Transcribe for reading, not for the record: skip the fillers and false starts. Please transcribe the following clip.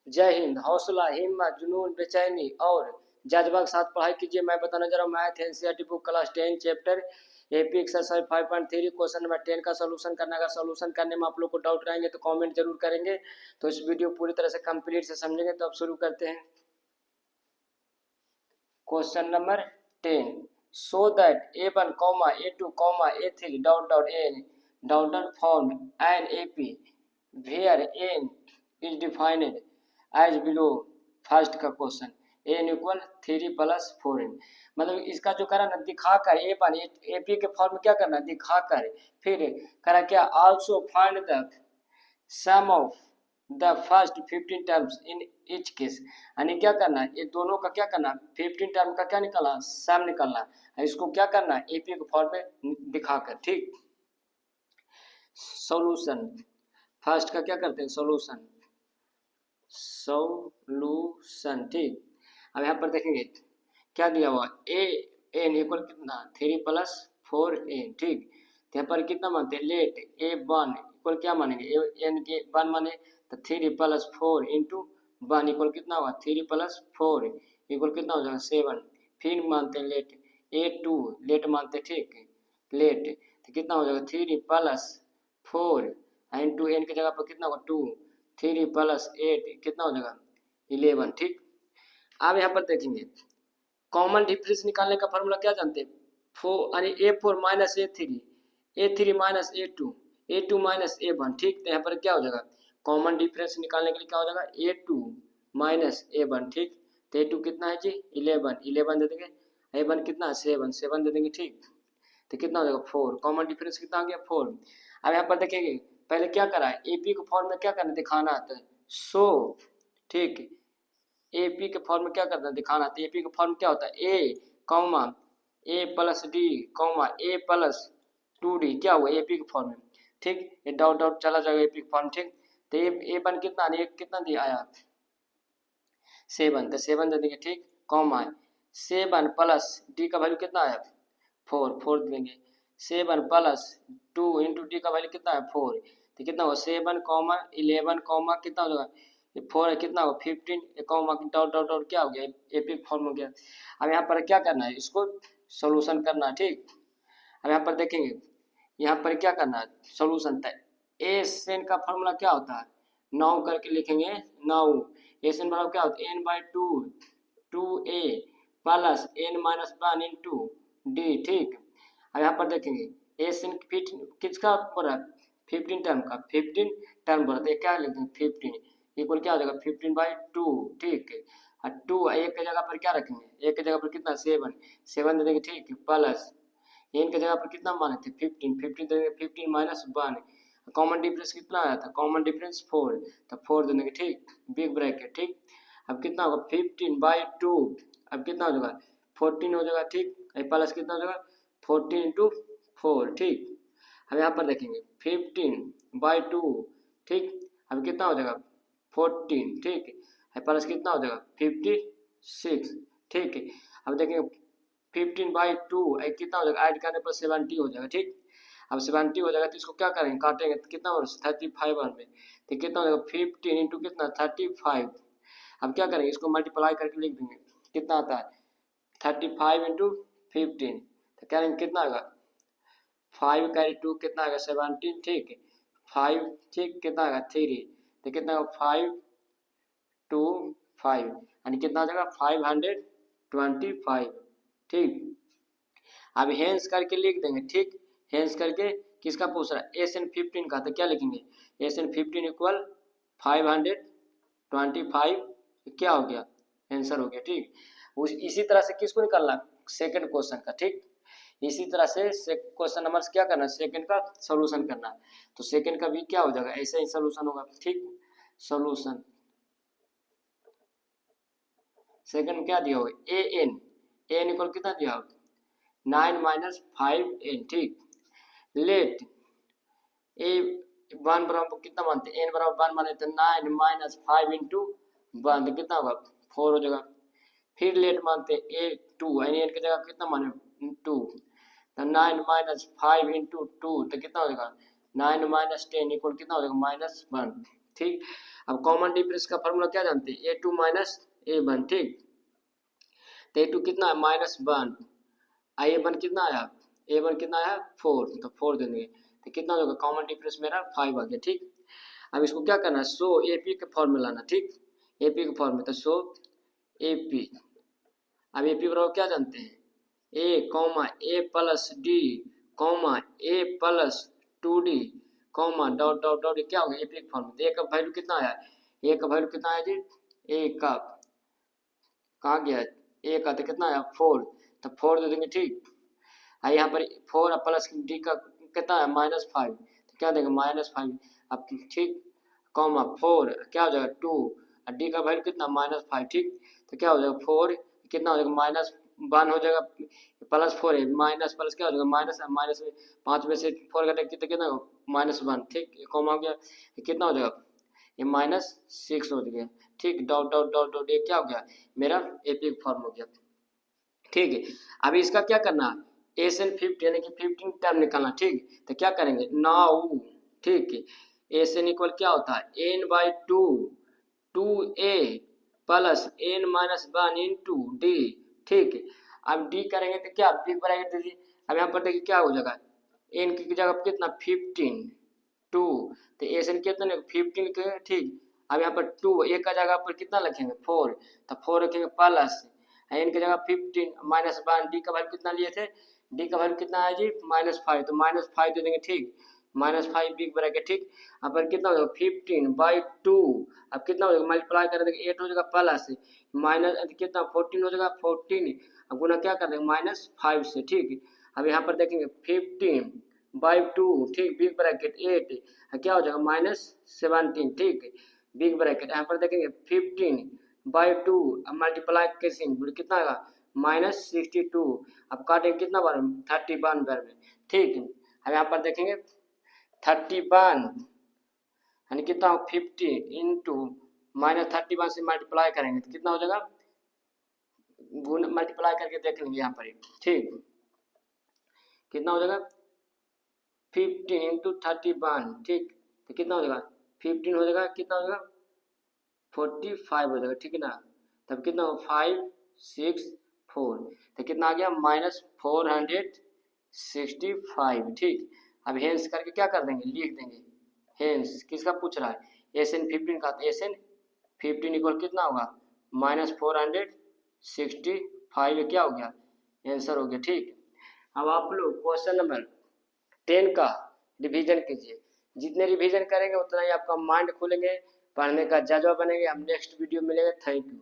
जय हिंद। हौसला, हिम्मत, जुनून, बेचैनी और जज्बा के साथ पढ़ाई कीजिए। मैं बताने जा रहा हूँ math NCERT book class 10 chapter AP exercise 5.3 question number 10 का सोल्यूशन करना। अगर सोल्यूशन करने में आप लोग को डाउट रहेंगे तो कमेंट जरूर करेंगे। तो इस वीडियो पूरी तरह से कंप्लीट से समझेंगे। तो अब शुरू करते हैं। Question number 10, so that A1, A2, A3 dot dot n dot dot form an AP where n is defined as below। First का question n equal 3 plus 4n, मतलब इसका जो करा ना दिखाकर A1 AP के फॉर्म में क्या करना दिखाकर, फिर करा क्या also find the sum of the first 15 terms in each case, यानी क्या करना है ये दोनों का क्या करना 15 टर्म का क्या निकालना सम निकालना है। इसको क्या करना है एपी के फॉर्म में दिखाकर। ठीक, सॉल्यूशन फर्स्ट का क्या करते हैं सॉल्यूशन सॉल्यूशन। ठीक, अब यहाँ पर देखेंगे क्या दिया हुआ ए एन इक्वल कितना 3 प्लस 4n। ठीक, तो यहाँ पर कितना मानते हैं लेट A1 इक्वल क्या मानेंगे एन के 1 माने तो 3 प्लस 4 इंटू 1 इक्वल कितना हुआ 3 प्लस 4 इक्वल कितना हो जाएगा 7। फिर मानते हैं लेट A2 लेट मानते हैं। ठीक, लेट तो कितना हो जाएगा 3 प्लस 4 इंटू एन की जगह पर कितना होगा 2, 3 प्लस 8 कितना हो जाएगा 11। ठीक, अब यहाँ पर देखेंगे कॉमन डिफरेंस निकालने का फॉर्मूला क्या जानते हैं 4 यानी A4 minus A3 minus A2 minus A1। ठीक, तो यहाँ पर क्या हो जाएगा कॉमन डिफरेंस निकालने के लिए क्या हो जाएगा A2 माइनस A1। ठीक, तो A2 कितना है जी 11 दे देंगे, A1 कितना 7 दे देंगे। ठीक, तो कितना हो जाएगा 4, कॉमन डिफरेंस कितना आ गया 4। अब यहाँ पर देखेंगे पहले क्या करा है एपी को फॉर्म में क्या करना दिखाना आता है सो। ठीक, एपी के फॉर्म में क्या करना दिखाना आता है। एपी का फॉर्म क्या होता है A plus D A plus 2d क्या हुआ एपी के फॉर्म में। ठीक, ये डाउट डाउट चला जाएगा एपी के फॉर्म। ठीक, तो ए1 कितना कितना दिया आया 7, तो 7 दे देंगे। ठीक, 7 प्लस डी का वैल्यू कितना आया 4 देंगे। 7 प्लस 2 इंटू डी का वैल्यू कितना है 4, तो कितना होगा 7 11 कितना हो जाएगा 4 है कितना होगा 15 कॉमा डॉट डॉट डॉट क्या हो गया एपिक फॉर्म हो गया। अब यहाँ पर क्या करना है इसको सॉल्यूशन करना है। ठीक, अब यहाँ पर देखेंगे यहाँ पर क्या करना है सॉल्यूशन था ए सेन का फॉर्मूला क्या होता है 9 करके लिखेंगे 9 ए सेन बराबर क्या होता है n/2 2a plus n minus 1 into D. ठीक, अब यहाँ पर देखेंगे एस इन फिट किसका पूरा 15 टर्म का 15 टर्म बढ़ता है क्या लिखते हैं 15 इक्वल क्या हो जाएगा 15/2। ठीक है, और 2 एक की जगह पर क्या रखेंगे एक की जगह पर कितना 7 दे देंगे। ठीक, प्लस एन की जगह पर कितना माने थे 15 दे देंगे 15 माइनस 1, कॉमन डिफरेंस कितना आया था कॉमन डिफरेंस 4, तो 4 दे देंगे। ठीक, बिग ब्रैकेट। ठीक, अब कितना होगा 15/2 अब कितना हो जाएगा 14 हो जाएगा। ठीक, प्लस कितना हो जाएगा 14 इंटू 4। ठीक, अब यहाँ पर देखेंगे 15/2। ठीक, अब कितना हो जाएगा 14। ठीक, प्लस कितना हो जाएगा 56। ठीक, अब देखेंगे 15/2 कितना हो जाएगा ऐड करने पर 70 हो जाएगा। ठीक, अब 70 हो जाएगा तो इसको क्या करेंगे काटेंगे तो कितना हो 35 में तो कितना हो जाएगा 15 इंटू कितना 35। अब क्या करेंगे इसको मल्टीप्लाई करके लिख देंगे कितना आता है 35 इंटू 15, तो करेंगे कितना होगा 5 कैरी 2 कितना आएगा 17। ठीक, 5 ठीक कितना आएगा 3 तो कितना होगा 5 2 5 यानी कितना आ जाएगा 525। ठीक, अब हेंस करके लिख देंगे। ठीक, हेंस करके किसका पूछ रहा है एस एन 15 का, तो क्या लिखेंगे एस एन 15 इक्वल 525 क्या हो गया आंसर हो गया। ठीक, इसी तरह से किसको निकालना सेकंड क्वेश्चन का। ठीक, इसी तरह से क्वेश्चन नंबर क्या करना सेकंड का सॉल्यूशन करना, तो सेकंड का भी क्या हो जाएगा ऐसे ही सॉल्यूशन होगा। ठीक, सॉल्यूशन सेकंड क्या दिया हो एन इक्वल कितना दिया हो 9 माइनस 5n। ठीक, लेट A1 बराबर कितना मानते एन बराबर 1 माने तो 9 माइनस 5 इंटू 1 तो कितना होगा 4 हो जाएगा। फिर लेट मानते A2 यानी एन की जगह कितना माने 2 तो 9 माइनस 5 इंटू 2 तो कितना हो जाएगा 9 माइनस 10 इक्वल कितना हो जाएगा -1। ठीक। अब कॉमन डिफरेंस का फॉर्मूला क्या जानते हैं, A2 माइनस A1, ठीक। तो A2 कितना है -1, A1 कितना आया, A1 कितना आया 4, तो 4 दे देंगे, तो कितना होगा कॉमन डिफरेंस मेरा 5 आ गया, ठीक। अब इसको क्या करना है, सो AP के फॉर्म में लाना, ठीक। AP के फॉर्म में, तो सो AP, अब AP बराबर क्या जानते हैं, A plus D A plus 2D dot dot dot, क्या होगा AP के फॉर्म में। तो A का वैल्यू कितना आया, A का वैल्यू कितना आया जी, A का कहाँ गया, A का तो कितना आया 4, तो 4 दे देंगे, ठीक। यहाँ पर 4 प्लस D का कितना है -5, तो क्या देंगे -5, अब ठीक, कॉमा 4 क्या हो जाएगा 2, और D का वैल्यू कितना -5, ठीक। तो क्या हो जाएगा 4 कितना हो जाएगा -1 हो जाएगा, +4 है, माइनस प्लस क्या हो जाएगा माइनस, माइनस 5 में से 4 घटाएंगे तो कितना -1, ठीक, कॉमा हो गया, कितना हो जाएगा ये -6 हो गया, ठीक। डॉट डॉट डॉट डॉट ये क्या हो गया मेरा AP फॉर्म हो गया, ठीक है। अभी इसका क्या करना, SN 50 यानी कि 15 टर्म निकालना, ठीक। तो क्या करेंगे नाउ, ठीक है, SN इक्वल क्या होता है n/2 2A plus n-1 into D, ठीक है। अब D करेंगे तो क्या बिग ब्रैकेट दीजिए, अब यहाँ पर देखिए क्या हो जाएगा, n की जगह पर कितना 15 2, तो SN कितना 15 के, ठीक। अब यहाँ पर 2 A का जगह पर कितना लिखेंगे 4, तो 4 रखेंगे प्लस n की जगह 15 -1, D का वैल्यू कितना लिए थे, D का वैल्यू कितना है जी -5, तो -5 दे देंगे, ठीक, -5 बिग ब्रैकेट, ठीक। अब पर कितना हो जाएगा 15/2, अब कितना हो जाएगा मल्टीप्लाई कर देंगे 8 हो जाएगा प्लस माइनस कितना 14 हो जाएगा 14, अब गुना क्या कर देंगे -5 से, ठीक। अब यहाँ पर देखेंगे 15/2, ठीक, बिग ब्रैकेट 8, क्या हो जाएगा -17, ठीक, बिग ब्रैकेट। यहाँ पर देखेंगे 15/2 मल्टीप्लाई कैसे कितना आएगा -62, अब काटेंगे कितना बार 31 बार में, ठीक। अब यहाँ पर देखेंगे 31 यानी कितना 50 इंटू -31 से मल्टीप्लाई करेंगे तो कितना हो जाएगा, गुण मल्टीप्लाई करके देख लेंगे यहाँ पर, ठीक, कितना हो जाएगा 15 इंटू 31, ठीक, तो कितना हो जाएगा 15 हो जाएगा, कितना हो जाएगा 45 हो जाएगा, ठीक है ना। तब कितना हो 5 6 4, तो कितना आ गया -465, ठीक। अब हेंस करके क्या कर देंगे लिख देंगे, हेंस किसका पूछ रहा है SN 15 का, तो SN 15 इक्वल कितना होगा -465, क्या हो गया आंसर हो गया, ठीक। अब आप लोग क्वेश्चन नंबर 10 का रिवीजन कीजिए, जितने रिवीजन करेंगे उतना ही आपका माइंड खुलेंगे, पढ़ने का जज्बा बनेंगे। हम नेक्स्ट वीडियो मिलेंगे, थैंक यू।